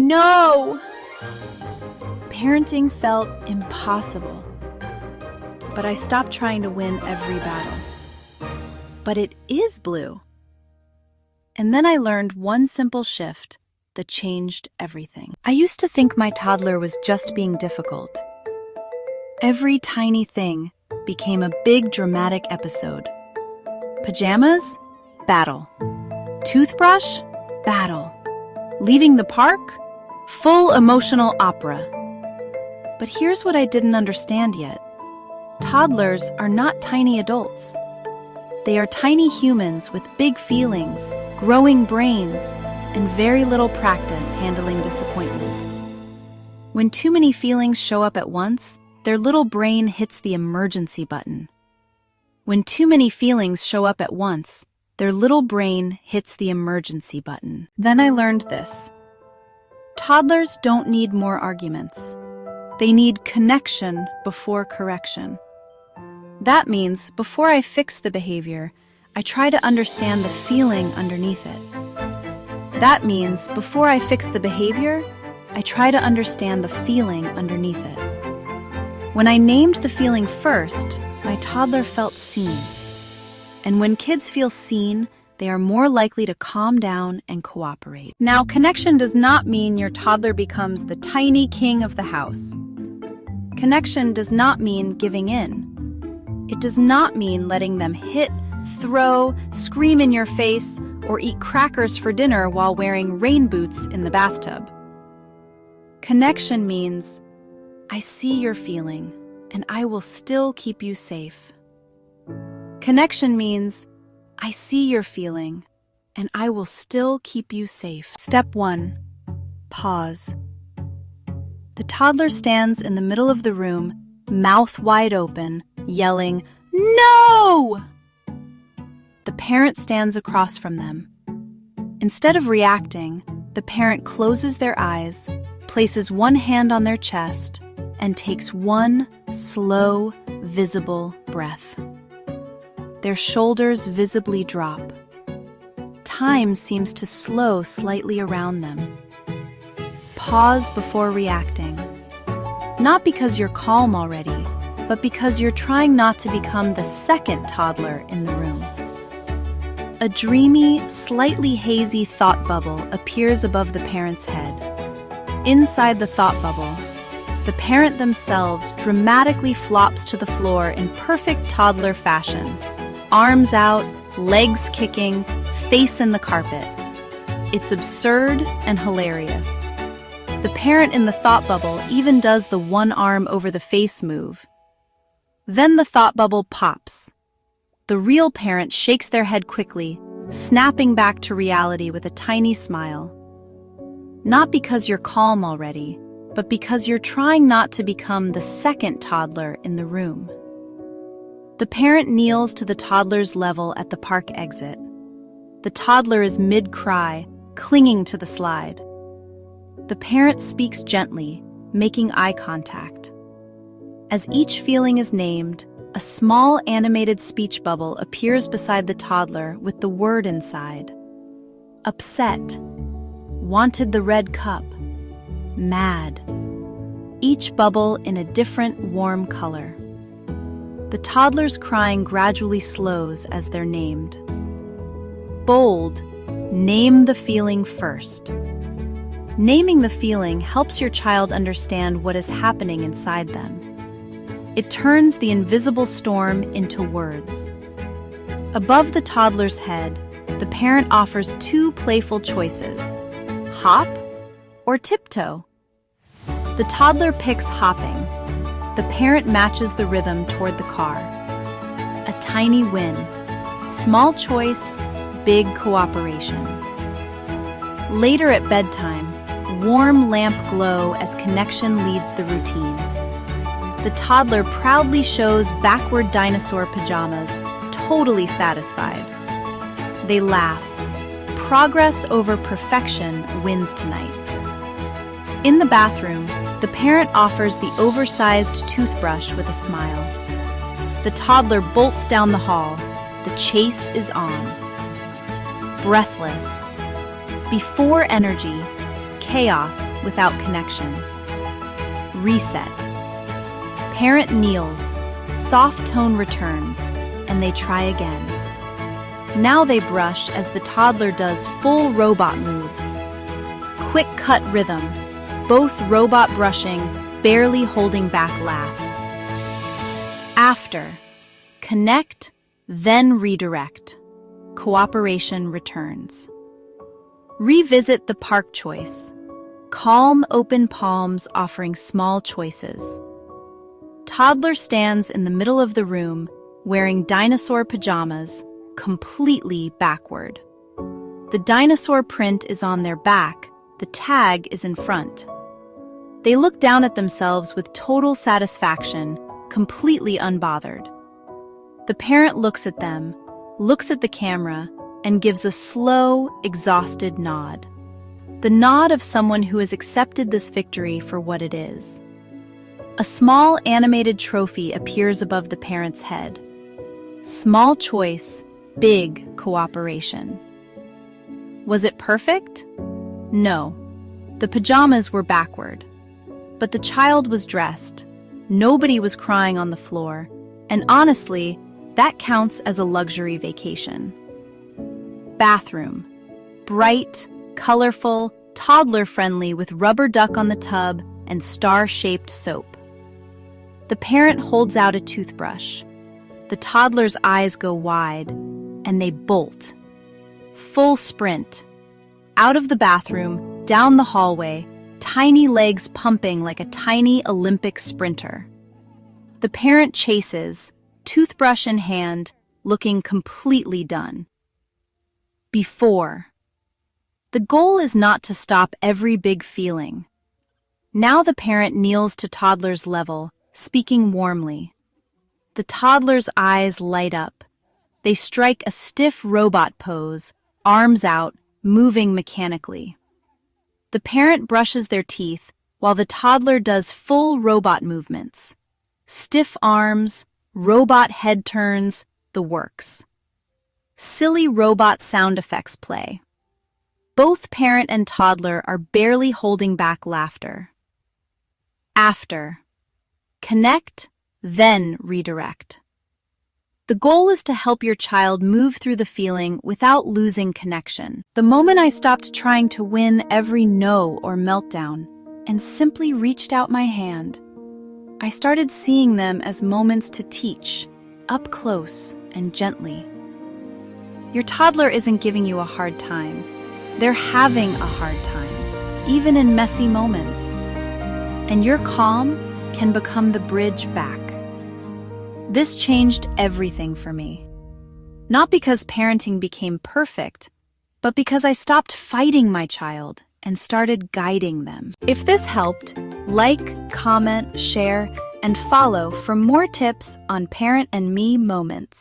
no! Parenting felt impossible. But I stopped trying to win every battle. But it is blue. And then I learned one simple shift that changed everything. I used to think my toddler was just being difficult. Every tiny thing became a big dramatic episode. Pajamas? Battle. Toothbrush? Battle. Leaving the park? Full emotional opera. But here's what I didn't understand yet. Toddlers are not tiny adults. They are tiny humans with big feelings, growing brains, and very little practice handling disappointment. When too many feelings show up at once, their little brain hits the emergency button. When too many feelings show up at once, their little brain hits the emergency button. Then I learned this. Toddlers don't need more arguments. They need connection before correction. That means before I fix the behavior, I try to understand the feeling underneath it. That means before I fix the behavior, I try to understand the feeling underneath it. When I named the feeling first, my toddler felt seen. And when kids feel seen, they are more likely to calm down and cooperate. Now, connection does not mean your toddler becomes the tiny king of the house. Connection does not mean giving in. It does not mean letting them hit, throw, scream in your face, or eat crackers for dinner while wearing rain boots in the bathtub. Connection means, I see your feeling, and I will still keep you safe. Connection means, I see your feeling, and I will still keep you safe. Step 1. Pause. The toddler stands in the middle of the room, mouth wide open, yelling, "No!" The parent stands across from them. Instead of reacting, the parent closes their eyes, places one hand on their chest, and takes one slow, visible breath. Their shoulders visibly drop. Time seems to slow slightly around them. Pause before reacting. Not because you're calm already, but because you're trying not to become the second toddler in the room. A dreamy, slightly hazy thought bubble appears above the parent's head. Inside the thought bubble, the parent themselves dramatically flops to the floor in perfect toddler fashion. Arms out, legs kicking, face in the carpet. It's absurd and hilarious. The parent in the thought bubble even does the one arm over the face move. Then the thought bubble pops. The real parent shakes their head quickly, snapping back to reality with a tiny smile. Not because you're calm already, but because you're trying not to become the second toddler in the room. The parent kneels to the toddler's level at the park exit. The toddler is mid-cry, clinging to the slide. The parent speaks gently, making eye contact. As each feeling is named, a small animated speech bubble appears beside the toddler with the word inside. Upset. Wanted the red cup. Mad. Each bubble in a different warm color. The toddler's crying gradually slows as they're named. Bold. Name the feeling first. Naming the feeling helps your child understand what is happening inside them. It turns the invisible storm into words. Above the toddler's head, the parent offers two playful choices: hop or tiptoe. The toddler picks hopping. The parent matches the rhythm toward the car. A tiny win. Small choice, big cooperation. Later at bedtime, warm lamp glow as connection leads the routine. The toddler proudly shows backward dinosaur pajamas, totally satisfied. They laugh. Progress over perfection wins tonight. In the bathroom, the parent offers the oversized toothbrush with a smile. The toddler bolts down the hall. The chase is on. Breathless. Before energy, chaos without connection. Reset. Parent kneels, soft tone returns, and they try again. Now they brush as the toddler does full robot moves. Quick cut rhythm, both robot brushing, barely holding back laughs. After, connect, then redirect. Cooperation returns. Revisit the park choice. Calm, open palms offering small choices. Toddler stands in the middle of the room, wearing dinosaur pajamas, completely backward. The dinosaur print is on their back, the tag is in front. They look down at themselves with total satisfaction, completely unbothered. The parent looks at them, looks at the camera, and gives a slow, exhausted nod. The nod of someone who has accepted this victory for what it is. A small animated trophy appears above the parent's head. Small choice, big cooperation. Was it perfect? No. The pajamas were backward. But the child was dressed. Nobody was crying on the floor. And honestly, that counts as a luxury vacation. Bathroom. Bright, colorful, toddler-friendly with rubber duck on the tub and star-shaped soap. The parent holds out a toothbrush. The toddler's eyes go wide, and they bolt. Full sprint. Out of the bathroom, down the hallway, tiny legs pumping like a tiny Olympic sprinter. The parent chases, toothbrush in hand, looking completely done. Before. The goal is not to stop every big feeling. Now the parent kneels to toddler's level, speaking warmly. The toddler's eyes light up. They strike a stiff robot pose, arms out, moving mechanically. The parent brushes their teeth while the toddler does full robot movements. Stiff arms, robot head turns, the works. Silly robot sound effects play. Both parent and toddler are barely holding back laughter. After. Connect, then redirect. The goal is to help your child move through the feeling without losing connection. The moment I stopped trying to win every no or meltdown and simply reached out my hand, I started seeing them as moments to teach, up close and gently. Your toddler isn't giving you a hard time. They're having a hard time, even in messy moments. And your calm can become the bridge back. This changed everything for me. Not because parenting became perfect, but because I stopped fighting my child and started guiding them. If this helped, like, comment, share, and follow for more tips on Parent and Me moments.